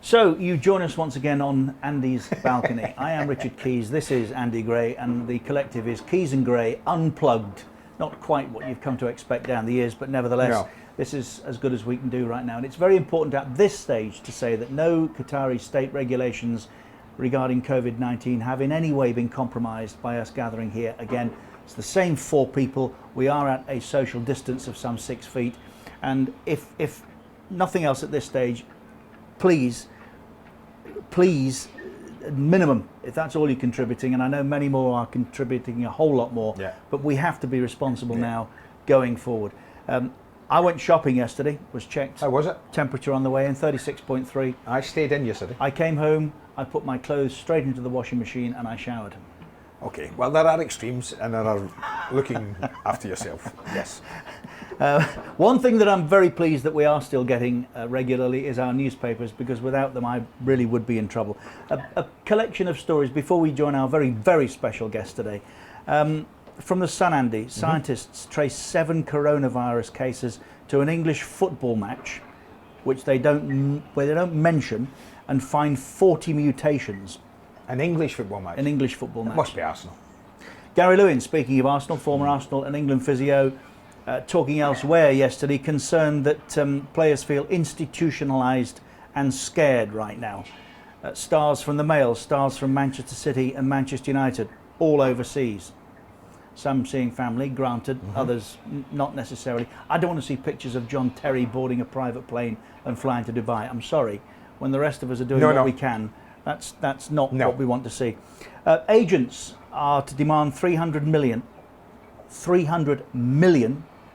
So you join us once again on Andy's balcony. I am Richard Keys, this is Andy Gray, and the collective is Keys and Gray Unplugged. Not quite what you've come to expect down the years, but nevertheless, this is as good as we can do right now. And it's very important at this stage to say that no Qatari state regulations regarding COVID-19 have in any way been compromised by us gathering here again. It's the same 4 people. We are at a social distance of some 6 feet. And if nothing else at this stage, please, minimum, if that's all you're contributing, and I know many more are contributing a whole lot more, but we have to be responsible now going forward. I went shopping yesterday, was checked. How was it? Temperature on the way in, 36.3. I stayed in yesterday. I came home, I put my clothes straight into the washing machine and I showered. Okay, well there are extremes and there are looking after yourself, yes. One thing that I'm very pleased that we are still getting regularly is our newspapers, because without them I really would be in trouble. A collection of stories before we join our very, very special guest today. From the Sun, Andy, scientists trace 7 coronavirus cases to an English football match, which where they don't mention, and find 40 mutations. An English football match? An English football match. It must be Arsenal. Gary Lewin, speaking of Arsenal, former Arsenal and England physio, talking elsewhere yesterday, concerned that players feel institutionalised and scared right now. Stars from the Mail, stars from Manchester City and Manchester United, all overseas. Some seeing family, granted, others not necessarily. I don't want to see pictures of John Terry boarding a private plane and flying to Dubai. I'm sorry. When the rest of us are doing what we can, that's not what we want to see. Agents are to demand 300 million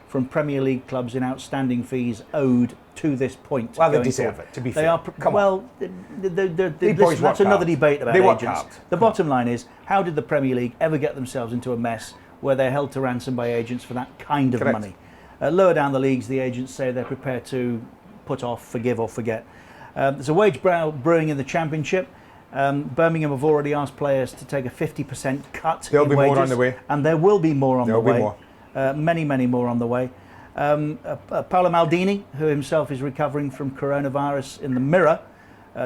from Premier League clubs in outstanding fees owed to this point. Well, they deserve it, to be fair. Listen, that's another debate about agents. The bottom line is, how did the Premier League ever get themselves into a mess where they're held to ransom by agents for that kind of money? Lower down the leagues, the agents say they're prepared to put off, forgive or forget. There's a wage brewing in the Championship. Birmingham have already asked players to take a 50% cut in wages. There'll be more on the way. And there will be more on the way. There'll be more. Many, many more on the way. Paolo Maldini, who himself is recovering from coronavirus, in the Mirror,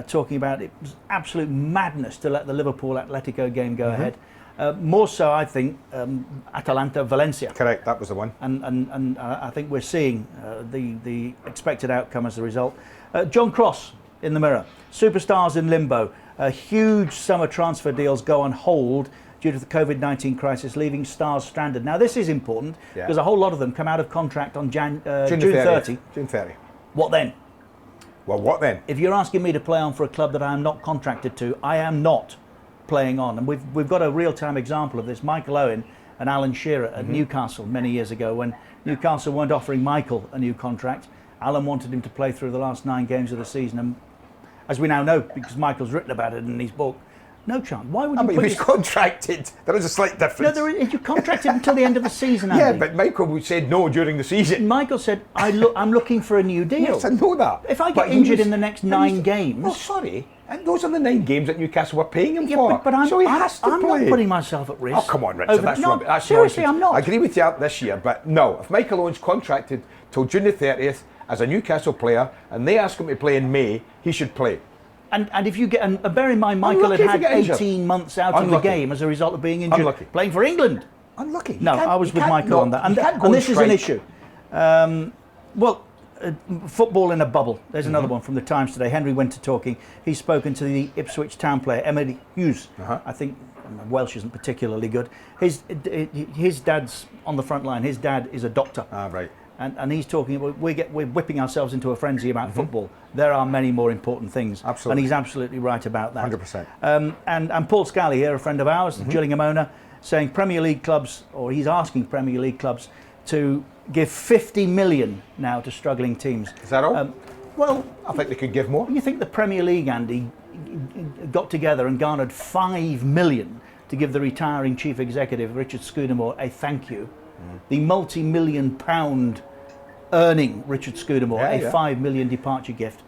talking about it was absolute madness to let the Liverpool Atletico game go ahead. More so, I think, Atalanta Valencia. Correct, that was the one. And I think we're seeing the expected outcome as a result. John Cross in the Mirror. Superstars in limbo. Huge summer transfer deals go on hold due to the COVID-19 crisis, leaving stars stranded. Now, this is important because a whole lot of them come out of contract on June 30. June 30. What then? Well, what then? If you're asking me to play on for a club that I am not contracted to, I am not playing on. And we've got a real-time example of this. Michael Owen and Alan Shearer at Newcastle many years ago, when Newcastle weren't offering Michael a new contract. Alan wanted him to play through the last 9 games of the season, and as we now know, because Michael's written about it in his book, no chance. Why would you? But he was contracted. There is a slight difference. No, you're contracted until the end of the season, Andy. Yeah, but Michael said no during the season. Michael said, I'm looking for a new deal. Yes, I know that. If I get injured in the next 9 games... Oh, sorry. And those are the 9 games that Newcastle were paying him for. But so he has to I'm play. not putting myself at risk. Oh, come on, Richard. That's seriously, nonsense. I'm not. I agree with you this year, but no. If Michael Owen's contracted till June the 30th as a Newcastle player, and they ask him to play in May, he should play. And if you get, and bear in mind, Michael had 18 months out of the game as a result of being injured, playing for England. Unlucky. No, I was with Michael on that. And this is an issue. Football in a bubble. There's another one from the Times today. Henry Winter talking. He's spoken to the Ipswich Town player, Emily Hughes. I think Welsh isn't particularly good. His dad's on the front line. His dad is a doctor. Right. And he's talking about we're whipping ourselves into a frenzy about football. There are many more important things. Absolutely. And he's absolutely right about that. 100%. And Paul Scally here, a friend of ours, the Gillingham owner, saying Premier League clubs, or he's asking Premier League clubs to give 50 million now to struggling teams. Is that all? Well, I think they could give more. You think the Premier League, Andy, got together and garnered 5 million to give the retiring chief executive, Richard Scudamore, a thank you. The multi-million pound earning Richard Scudamore a £5 million departure gift.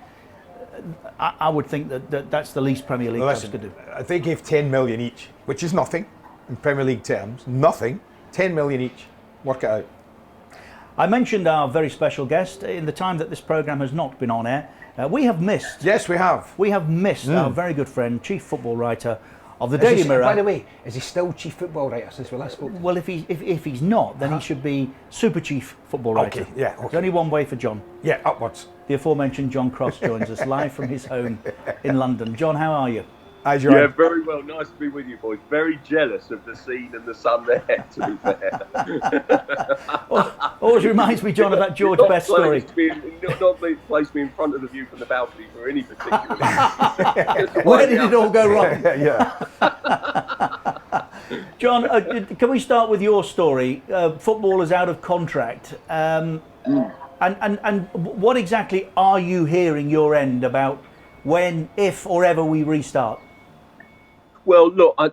I would think that's the least Premier League clubs could do. They gave 10 million each, which is nothing in Premier League terms. Nothing. 10 million each. Work it out. I mentioned our very special guest in the time that this programme has not been on air. We have missed. Yes, we have. We have missed our very good friend, chief football writer of the Daily Mirror. By the way, is he still chief football writer since we last spoke? Well, if he's not, then he should be super chief football writer. Okay, yeah, okay. There's only one way for John. Yeah, upwards. The aforementioned John Cross joins us live from his home in London. John, how are you? Hi, John. Yeah, very well. Nice to be with you, boys. Very jealous of the scene and the sun there, to be fair. Always reminds me, John, of that George Best story. Not placed me in front of the view from the balcony for any particular reason. Where did it all go wrong? Yeah. John, can we start with your story? Footballers out of contract. And what exactly are you hearing your end about when, if, or ever we restart? Well, look, I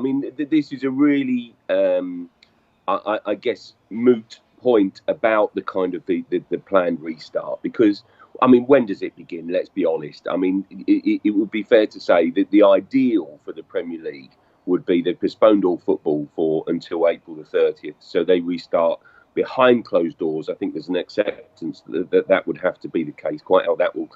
mean, this is a really, I guess, moot point about the kind of the planned restart, because, I mean, when does it begin? Let's be honest. I mean, it would be fair to say that the ideal for the Premier League would be they've postponed all football until April the 30th, so they restart behind closed doors. I think there's an acceptance that would have to be the case. Quite how that will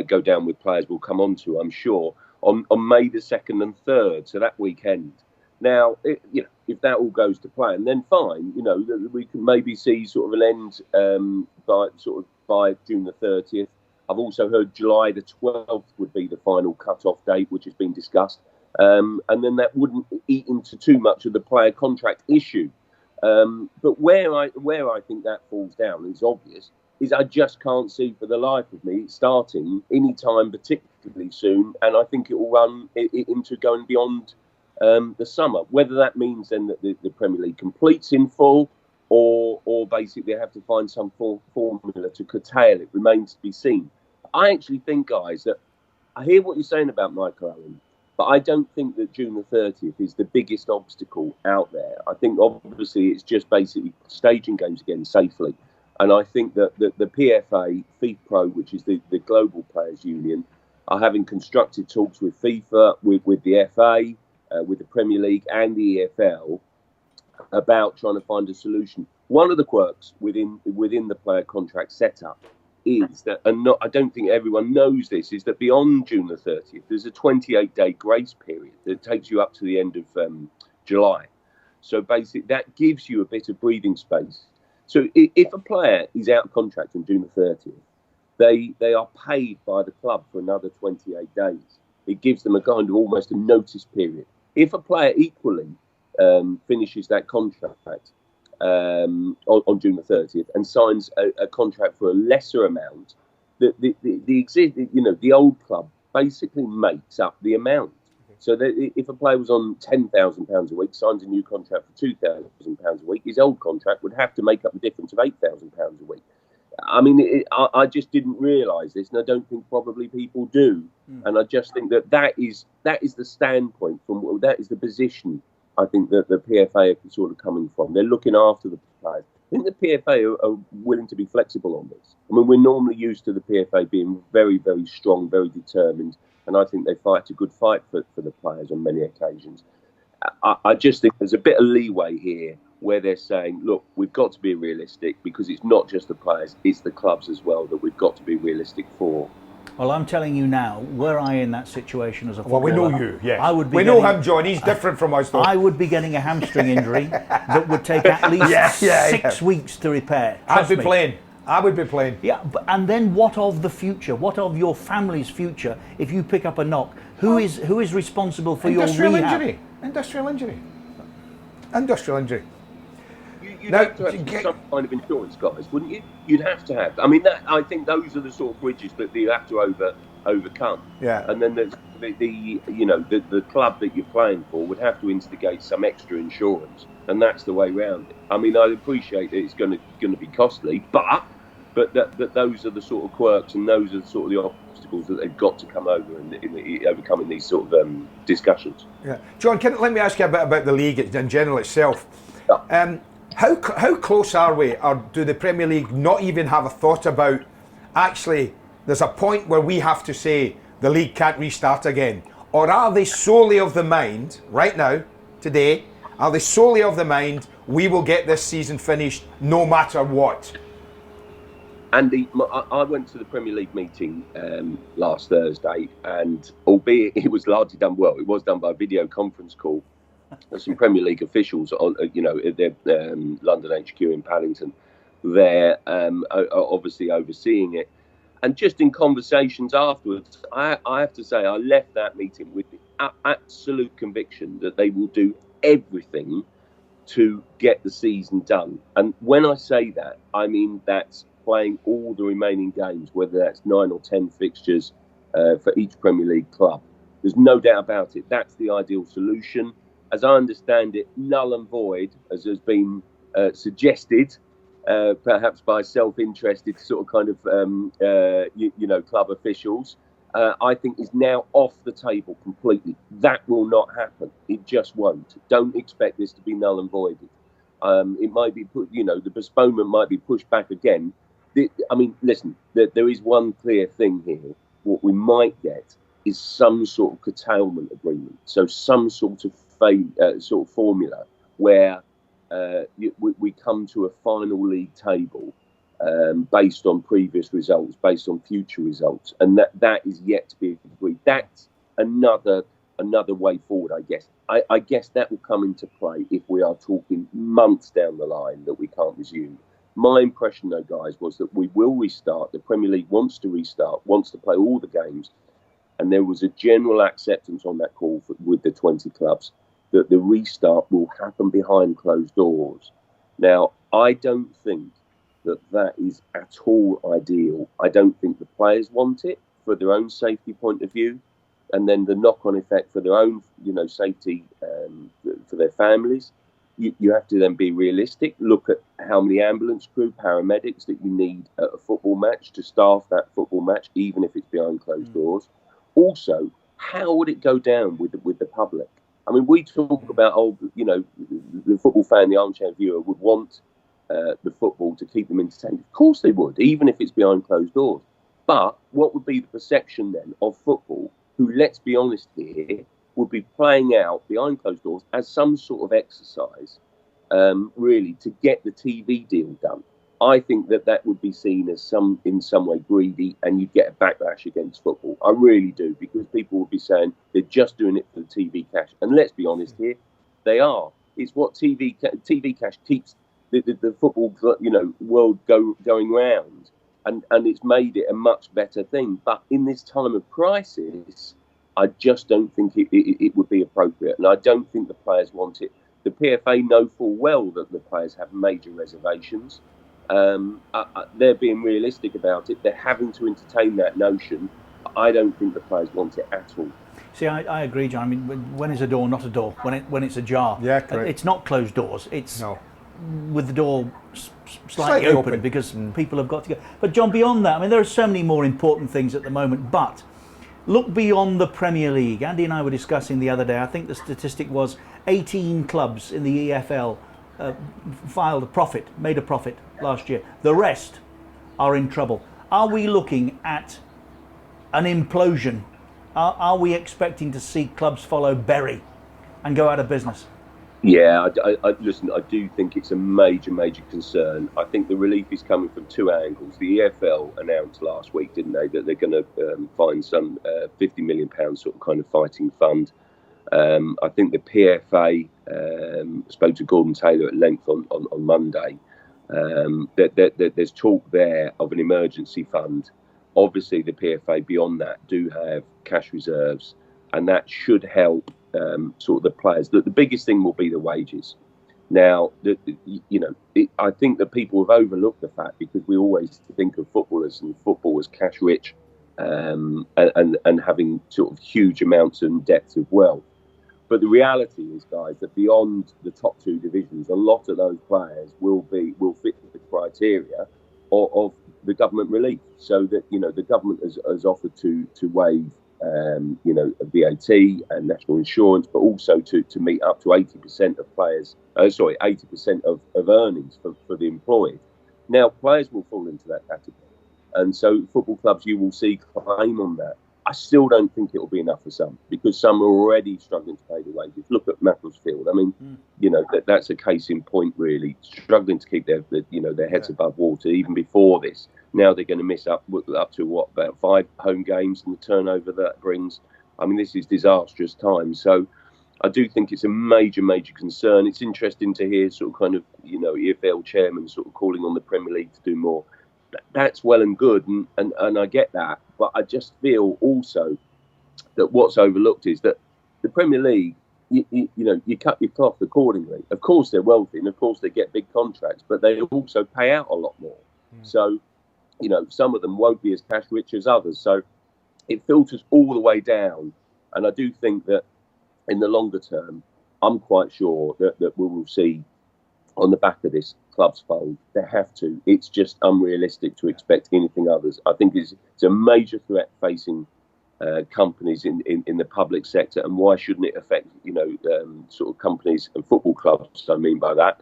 go down with players we'll come on to, I'm sure, on May the 2nd and 3rd, so that weekend. Now, if that all goes to plan, then fine. We can maybe see sort of an end by June the 30th. I've also heard July the 12th would be the final cut-off date, which has been discussed, and then that wouldn't eat into too much of the player contract issue. But where I think that falls down is obvious. Is I just can't see for the life of me starting any time particularly soon, and I think it will run into going beyond the summer. Whether that means then that the Premier League completes in full, or basically have to find some formula to curtail it, remains to be seen. I actually think, guys, that I hear what you're saying about Michael Owen, but I don't think that June the 30th is the biggest obstacle out there. I think obviously it's just basically staging games again safely. And I think that the PFA, FIFPro, which is the Global Players Union, are having constructive talks with FIFA, with the FA, with the Premier League and the EFL about trying to find a solution. One of the quirks within the player contract setup is that, and I don't think everyone knows this, is that beyond June the 30th, there's a 28-day grace period that takes you up to the end of July. So basically, that gives you a bit of breathing space. So if a player is out of contract on June the 30th, they are paid by the club for another 28 days. It gives them a kind of almost a notice period. If a player equally finishes that contract on June the 30th and signs a contract for a lesser amount, the old club basically makes up the amount. So that if a player was on £10,000 a week, signs a new contract for £2,000 a week, his old contract would have to make up the difference of £8,000 a week. I mean, I just didn't realise this, and I don't think probably people do. And I just think that is the standpoint that is the position I think that the PFA are sort of coming from. They're looking after the players. I think the PFA are willing to be flexible on this. I mean, we're normally used to the PFA being very, very strong, very determined, and I think they fight a good fight for the players on many occasions. I just think there's a bit of leeway here where they're saying, look, we've got to be realistic, because it's not just the players, it's the clubs as well that we've got to be realistic for. Well, I'm telling you now, were I in that situation as a footballer, well, we know you, yes. I would be. We know him, John. He's different from us, though. I would be getting a hamstring injury that would take at least 6 weeks to repair. I'd be playing. I would be playing. Yeah, and then what of the future? What of your family's future if you pick up a knock? Who is responsible for your rehab? Industrial injury. You'd have to have some kind of insurance, guys, wouldn't you? You'd have to have. I mean, I think those are the sort of bridges that you have to overcome. Yeah. And then there's the club that you're playing for would have to instigate some extra insurance, and that's the way round it. I mean, I appreciate that it's going to be costly, but that those are the sort of quirks, and those are the sort of the obstacles that they've got to come over in overcoming these sort of discussions. Yeah, John, let me ask you a bit about the league in general itself. Yeah. How close are we, or do the Premier League not even have a thought about, actually, there's a point where we have to say the league can't restart again? Or are they solely of the mind, right now, today, are they solely of the mind, we will get this season finished no matter what? Andy, I went to the Premier League meeting last Thursday, and albeit it was largely done well, it was done by a video conference call. There's some Premier League officials on, at their London HQ in Paddington. They're obviously overseeing it. And just in conversations afterwards, I have to say, I left that meeting with the absolute conviction that they will do everything to get the season done. And when I say that, I mean that's playing all the remaining games, whether that's 9 or 10 fixtures for each Premier League club. There's no doubt about it. That's the ideal solution. As I understand it, null and void, as has been suggested, perhaps by self-interested sort of kind of, club officials, I think is now off the table completely. That will not happen. It just won't. Don't expect this to be null and voided. It might be put, the postponement might be pushed back again. Listen, there is one clear thing here. What we might get is some sort of curtailment agreement. So some sort of formula where we come to a final league table based on previous results, based on future results, and that is yet to be agreed. That's another way forward, I guess. I guess that will come into play if we are talking months down the line that we can't resume. My impression, though, guys, was that we will restart. The Premier League wants to restart, wants to play all the games, and there was a general acceptance on that call with the 20 clubs that the restart will happen behind closed doors. Now, I don't think that is at all ideal. I don't think the players want it for their own safety point of view, and then the knock-on effect for their own, safety for their families. You have to then be realistic. Look at how many ambulance crew, paramedics that you need at a football match to staff that football match, even if it's behind closed doors. Also, how would it go down with the public? I mean, we talk about, the football fan, the armchair viewer would want the football to keep them entertained. Of course they would, even if it's behind closed doors. But what would be the perception then of football, who, let's be honest here, would be playing out behind closed doors as some sort of exercise, really, to get the TV deal done? I think that would be seen as in some way greedy, and you'd get a backlash against football. I really do, because people would be saying they're just doing it for the TV cash. And let's be honest here, they are. It's what TV cash keeps the football, world going round, and it's made it a much better thing. But in this time of crisis, I just don't think it would be appropriate, and I don't think the players want it. The PFA know full well that the players have major reservations. They're being realistic about it. They're having to entertain that notion. I don't think the players want it at all. See, I agree, John. I mean, when is a door not a door? When it's ajar. Yeah, correct. It's not closed doors. It's with the door Slightly open. because people have got to go. But John, beyond that, I mean, there are so many more important things at the moment. But look beyond the Premier League. Andy and I were discussing the other day. I think the statistic was 18 clubs in the EFL made a profit last year. The rest are in trouble. Are we looking at an implosion? Are we expecting to see clubs follow Bury and go out of business? Yeah, listen, I do think it's a major concern. I think the relief is coming from two angles. The EFL announced last week, didn't they, that they're going to find some £50 million sort of kind of fighting fund. I think the PFA spoke to Gordon Taylor at length on Monday. There's talk there of an emergency fund. Obviously, the PFA beyond that do have cash reserves, and that should help sort of the players. The biggest thing will be the wages. Now, I think that people have overlooked the fact, because we always think of footballers and football as cash rich and having sort of huge amounts and depths of wealth. But the reality is, guys, that beyond the top two divisions, a lot of those players will fit the criteria of the government relief. So that, the government has offered to waive VAT and national insurance, but also to meet up to 80% of 80% of earnings for the employed. Now, players will fall into that category, and so football clubs, you will see, claim on that. I still don't think it will be enough for some, because some are already struggling to pay the wages. Look at Macclesfield. I mean, that's a case in point, really, struggling to keep their heads above water even before this. Now they're going to miss up to about 5 home games, and the turnover that brings. I mean, this is disastrous times. So I do think it's a major, major concern. It's interesting to hear sort of kind of, EFL chairman sort of calling on the Premier League to do more. That's well and good, and I get that. But I just feel also that what's overlooked is that the Premier League, you cut your cloth accordingly. Of course they're wealthy, and of course they get big contracts, but they also pay out a lot more. So, some of them won't be as cash rich as others. So it filters all the way down. And I do think that in the longer term, I'm quite sure that we will see on the back of this clubs fold. They have to. It's just unrealistic to expect anything others. I think it's a major threat facing companies in the public sector, and why shouldn't it affect sort of companies and football clubs? I mean by that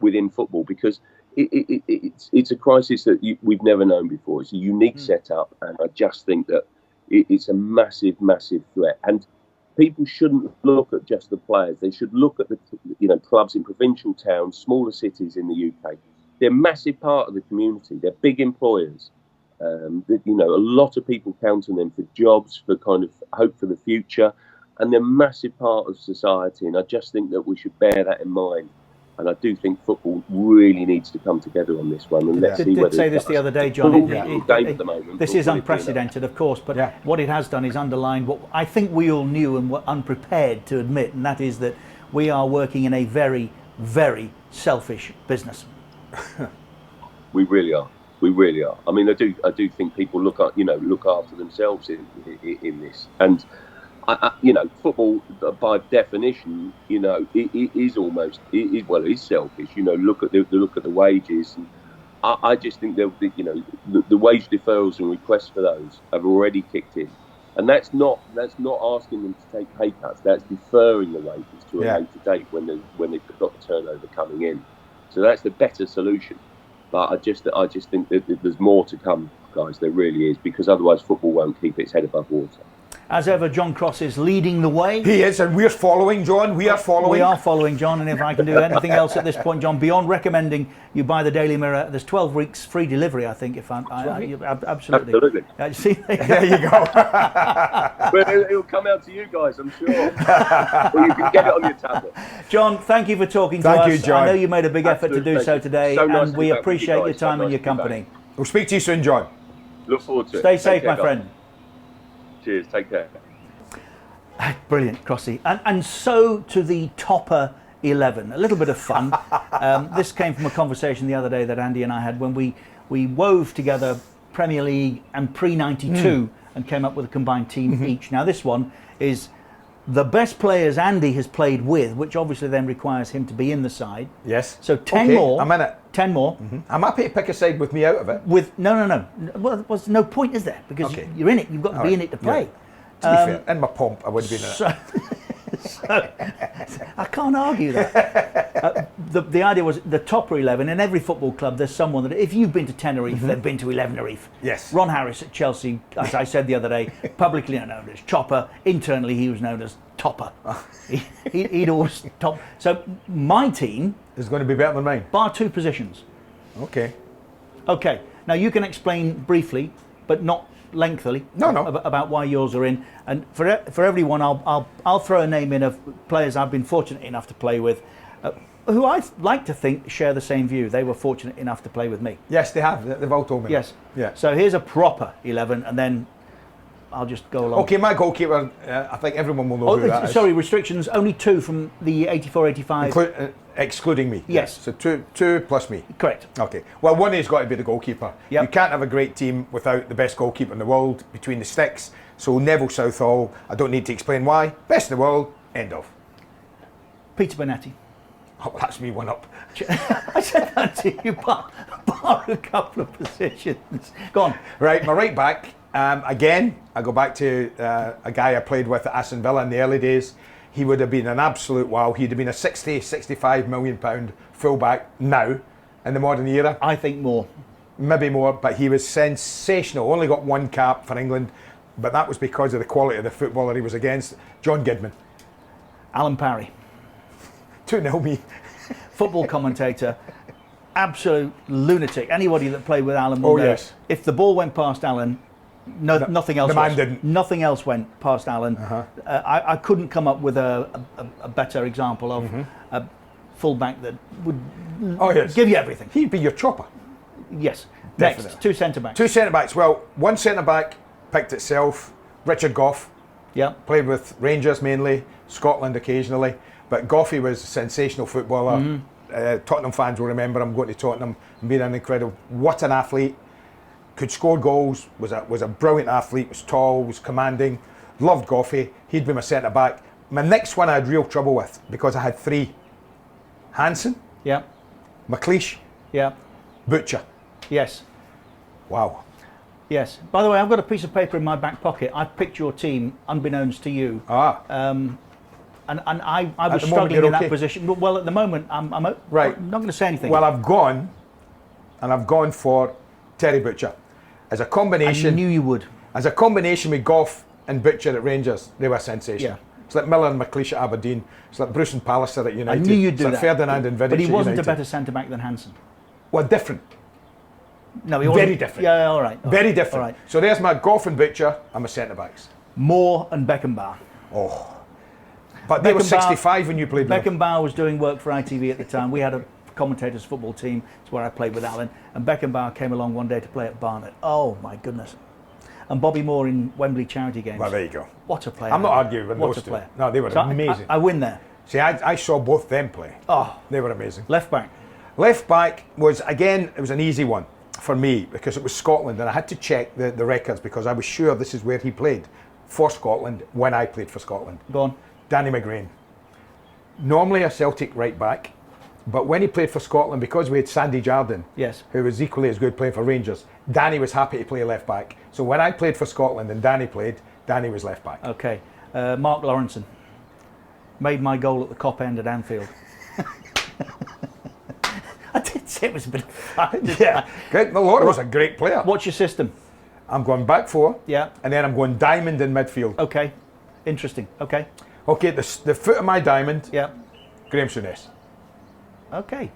within football, because it's a crisis that we've never known before. It's a unique setup, and I just think that it's a massive, massive threat. And people shouldn't look at just the players. They should look at the clubs in provincial towns, smaller cities in the UK. They're a massive part of the community. They're big employers. A lot of people count on them for jobs, for kind of hope for the future, and they're a massive part of society. And I just think that we should bear that in mind. And I do think football really needs to come together on this one. And let's see whether. Did say this the other day, John. At the moment, this is unprecedented, of course, but what it has done is underlined what I think we all knew and were unprepared to admit, and that is that we are working in a very, very selfish business. We really are. We really are. I mean, I do think people look after themselves in this, and football by definition, it is selfish. Look at the wages. And I just think that the wage deferrals and requests for those have already kicked in, and that's not asking them to take pay cuts. That's deferring the wages to a later date when they've got the turnover coming in. So that's the better solution. But I just think that there's more to come, guys. There really is, because otherwise football won't keep its head above water. As ever, John Cross is leading the way. He is, and we're following, John. We are following. We are following, John, and if I can do anything else at this point, John, beyond recommending you buy the Daily Mirror, there's 12 weeks free delivery, I think, absolutely. Absolutely. See, there you go. But it'll come out to you guys, I'm sure. Or you can get it on your tablet. John, thank you for talking to us. Thank you, John. I know you made a big effort to do so today, and we appreciate your time and your company. We'll speak to you soon, John. Look forward to it. Stay safe, my friend. Cheers, take care. Brilliant, Crossy. And so to the topper 11. A little bit of fun. This came from a conversation the other day that Andy and I had when we wove together Premier League and pre-92 and came up with a combined team each. Now this one is the best players Andy has played with, which obviously then requires him to be in the side. Yes. So 10 more. I'm in it. 10 more. I'm happy to pick a side with me out of it. No. Well, there's no point, is there? Because you're in it. You've got to be in it to play. Yeah. To be fair, in my pomp, I would have been in it. So I can't argue that. The idea was the topper 11. In every football club, there's someone that, if you've been to Tenerife, they've been to 11erife. Yes. Ron Harris at Chelsea, as I said the other day, publicly known as Chopper. Internally, he was known as Topper. He'd always top. So my team is going to be better than mine. Bar 2 positions. Okay. Now you can explain briefly, but not lengthily. No. About why yours are in. And for everyone, I'll throw a name in of players I've been fortunate enough to play with, who I like to think share the same view. They were fortunate enough to play with me. Yes, they have. They've all told me. Yes. Yeah. So here's a proper 11, and then I'll just go along. Okay, my goalkeeper, I think everyone will know who that is. Sorry, restrictions, only 2 from the 84-85. Excluding me. Yes. So two plus me. Correct. Okay. Well, one has got to be the goalkeeper. Yep. You can't have a great team without the best goalkeeper in the world between the sticks. So Neville Southall, I don't need to explain why. Best in the world, end of. Peter Bonetti. Oh, that's me one up. I said that to you, bar a couple of positions. Go on. Right, my right back. Again, I go back to a guy I played with at Aston Villa in the early days. He would have been an absolute wow. He'd have been a 65 million pound fullback now in the modern era. I think more. Maybe more, but he was sensational. Only got one cap for England. but that was because of the quality of the footballer he was against. John Gidman. Alan Parry, 2-0 me. football commentator, absolute lunatic. Anybody that played with Alan will Oh, know, yes. if the ball went past Alan, nothing else. the man was. didn't. Nothing else went past Alan. I couldn't come up with a better example of a fullback that would give you everything. He'd be your chopper. Yes. Definitely. Next, two centre backs. Two centre backs. Well, one centre back picked itself. Richard Gough. Yeah. Played with Rangers mainly, Scotland occasionally. But Goughy was a sensational footballer. Tottenham fans will remember him going to Tottenham and being an incredible. What an athlete! Could score goals. Was a brilliant athlete. Was tall. Was commanding. Loved Goughy. He'd be my centre back. My next one I had real trouble with because I had three: Hansen, Yeah. McLeish, Yeah. Butcher. Yes. Wow. Yes. By the way, I've got a piece of paper in my back pocket. I've picked your team unbeknownst to you. And I was the moment struggling you're in that okay. position. Well, at the moment, I'm Right. I'm not going to say anything. Well, I've gone for Terry Butcher as a I combination. knew you would. As a combination with Gough and Butcher at Rangers, they were sensational. Yeah. It's like Miller and McLeish at Aberdeen. It's like Bruce and Pallister at United. I knew you'd it's do like that. Ferdinand and Vidic But he at wasn't a United. better centre back than Hansen. Well, different. No, he wasn't. Very different. Yeah, all right. Very different. All right. So there's my Gough and Butcher and my centre backs. Moore and Beckenbauer. Oh. But they were Beckenbauer- 65 when you played with them. Beckenbauer was doing work for ITV at the time. We had a commentators football team. It's where I played with Alan. And Beckenbauer came along one day to play at Barnet. Oh my goodness. And Bobby Moore in Wembley charity games. Well, there you go. What a player. I'm not arguing with What those a two. player. No, they were So amazing. I win there. See, I saw both them play. Oh, They were amazing. left back. Left back was, again, it was an easy one for me because it was Scotland and I had to check the records because I was sure this is where he played for Scotland when I played for Scotland. Go on. Danny McGrain. Normally a Celtic right back, but when he played for Scotland, because we had Sandy Jardine, Yes. who was equally as good playing for Rangers, Danny was happy to play left back. So when I played for Scotland and Danny played, Danny was left back. Okay. Mark Lawrenson. Made my goal at the Cop End at Anfield. I did say it was a bit of fun. Yeah, great. Well, Laura was a great player. What's your system? I'm going back four, Yeah. and then I'm going diamond in midfield. Okay. Interesting. Okay. Okay, the foot of my diamond, Yeah. Graham Souness. Okay.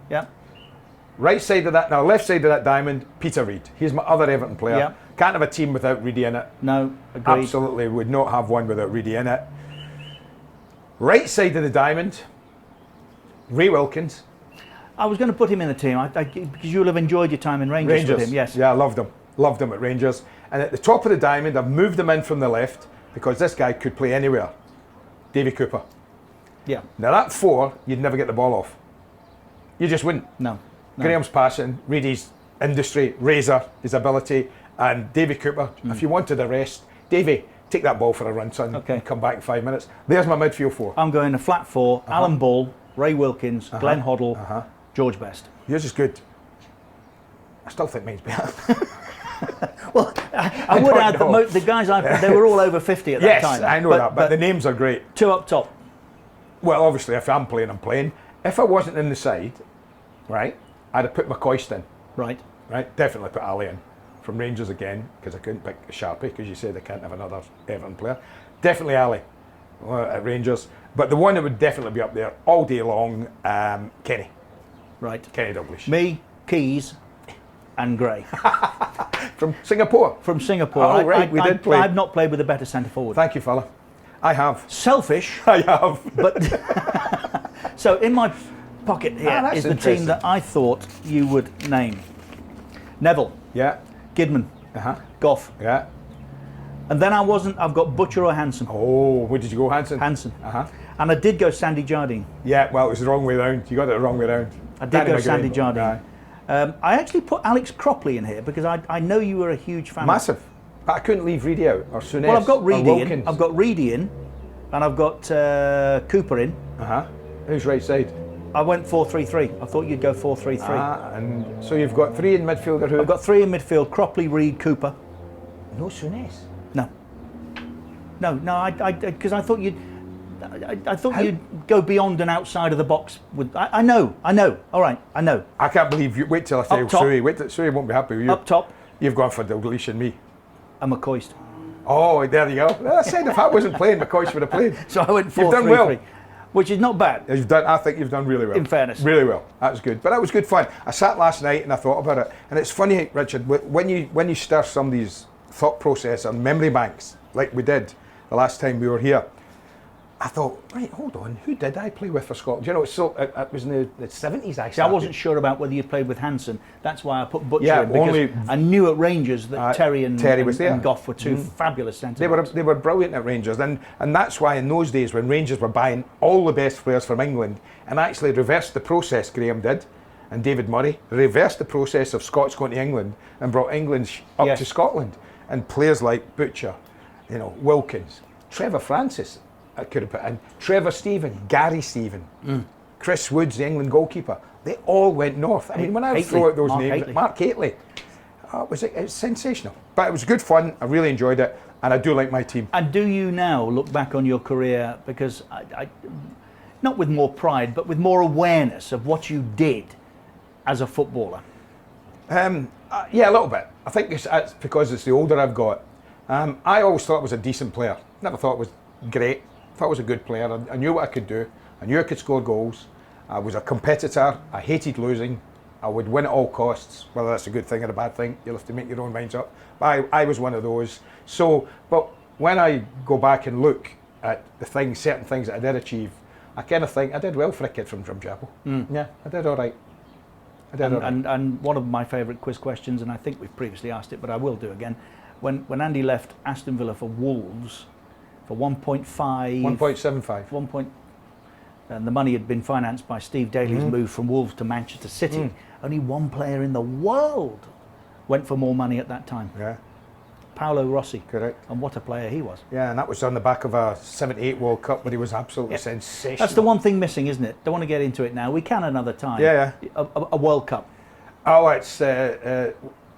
Yeah. Right side of that, now left side of that diamond, Peter Reid. He's my other Everton player. Yeah. Can't have a team without Reedy in it. No. Agreed. Absolutely would not have one without Reedy in it. Right side of the diamond, Ray Wilkins. I was going to put him in the team because you'll have enjoyed your time in Rangers with him. Yes. Yeah, I loved him. Loved him at Rangers. And at the top of the diamond, I've moved him in from the left because this guy could play anywhere. Davy Cooper. Yeah. Now that four, you'd never get the ball off. You just wouldn't. No. Graham's passing, Reedy's industry, Razor, his ability, and Davy Cooper. If you wanted a rest, Davy, take that ball for a run, son. Okay. And come back in 5 minutes. There's my midfield four. I'm going a flat four. Alan Ball, Ray Wilkins, Glenn Hoddle, George Best. Yours is good. I still think mine's better. Well, I would don't add know. that the guys they were all over 50 at that Yes, time. I know that, but the names are great. two up top. Well, obviously, if I'm playing, I'm playing. If I wasn't in the side, right, I'd have put McCoist in. Right. Right, definitely put Ali in from Rangers again because I couldn't pick Sharpie because you said I can't have another Everton player. Definitely Ali at Rangers, but the one that would definitely be up there all day long, Kenny Right. Dalglish Me, Keys, and Gray from Singapore. from Singapore. Oh, right, we did play. I've not played with a better centre forward. Thank you, fella. I have. Selfish, I have. but so in my pocket here that's is the interesting. team that I thought you would name: Neville, Yeah. Gidman, Gough, Yeah. and then I've got Butcher or Hansen. Oh, where did you go, Hansen? Hansen. Uh-huh. And I did go Sandy Jardine. Yeah, well, it was the wrong way round. You got it the wrong way round. I did Danny go McGrain. Sandy Jardine. Aye. I actually put Alex Cropley in here because I know you were a huge fan. Massive. But I couldn't leave Reedy out or Souness. Well, I've got or Reedy in. Wilkins. I've got Reedy in, and I've got Cooper in. Who's right side? I went 4-3-3. I thought you'd go 4-3-3. And so you've got three in midfielder who? I've got three in midfield: Cropley, Reed, Cooper. no Souness. No, because I thought you'd. I thought you'd go beyond and outside of the box. With I know. All right, I know. I can't believe you. Wait till I tell you Up top. Suey. Wait till Suey won't be happy with you. Up top, You've gone for Dalglish and me. a McCoist. Oh, there you go. I said if I wasn't playing, McCoist would have played. So I went 4-3-3. You've done well. Which is not bad. I think you've done really well. In fairness. Really well. That was good. But that was good fun. I sat last night and I thought about it. And it's funny, Richard, when you stir somebody's thought process on memory banks, like we did the last time we were here, I thought, right, hold on, who did I play with for Scotland? You know, it was in the 70s I started. See, I wasn't sure about whether you played with Hansen. That's why I put Butcher in, because I knew at Rangers that Terry and Gough were two fabulous centre-backs. They were brilliant at Rangers, and that's why in those days when Rangers were buying all the best players from England and actually reversed the process, Graham did, and David Murray, reversed the process of Scots going to England and brought England up to Scotland. And players like Butcher, you know, Wilkins, Trevor Francis, I could have put in, Trevor Stephen, Gary Stephen, Chris Woods, the England goalkeeper. They all went north. I mean, when I throw out those names, Mark Hateley, it's sensational. But it was good fun. I really enjoyed it, and I do like my team. And do you now look back on your career, because I not with more pride, but with more awareness of what you did as a footballer? Yeah, a little bit. I think it's because it's the older I've got. I always thought I was a decent player. Never thought I was great. Thought I was a good player. I knew what I could do. I knew I could score goals. I was a competitor. I hated losing. I would win at all costs. Whether that's a good thing or a bad thing, you'll have to make your own minds up. But I was one of those. So, but when I go back and look at the certain things that I did achieve, I kind of think I did well for a kid from Drumchapel. Yeah, I did all right. And one of my favourite quiz questions, and I think we've previously asked it, but I will do again. When Andy left Aston Villa for Wolves for 1.75, and the money had been financed by Steve Daly's move from Wolves to Manchester City. Only one player in the world went for more money at that time. Yeah. Paolo Rossi. Correct. And what a player he was. Yeah, and that was on the back of a 78 World Cup where he was absolutely sensational. That's the one thing missing, isn't it? Don't want to get into it now. We can another time. Yeah. A World Cup. Oh, it's I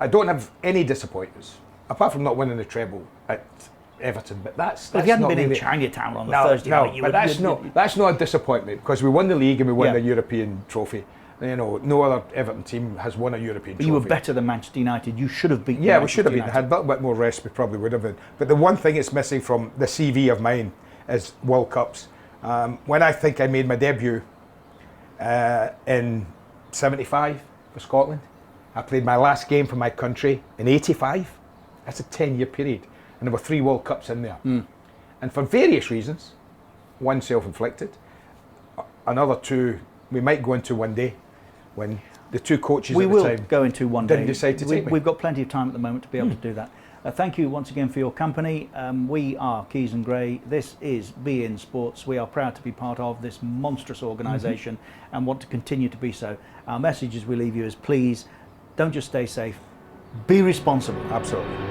don't have any disappointments apart from not winning the treble at Everton. But that's if you hadn't been really in Chinatown on the Thursday night, you but that's not a disappointment, because we won the league and we won the European trophy. You know, no other Everton team has won a European trophy. You were better than Manchester United. You should have beaten. Yeah, we should have been. Had a little bit more rest, we probably would have been. But the one thing it's missing from the CV of mine is World Cups. When I think I made my debut in '75 for Scotland, I played my last game for my country in '85. That's a 10-year period, and there were 3 World Cups in there. And for various reasons, one self-inflicted, another 2 we might go into one day, when the 2 coaches at the time we will go into one day. Didn't decide to take me. We've got plenty of time at the moment to be able to do that. Thank you once again for your company. We are Keys and Gray. This is beIN Sports. We are proud to be part of this monstrous organisation and want to continue to be so. Our message as we leave you is, please don't just stay safe, be responsible. Absolutely.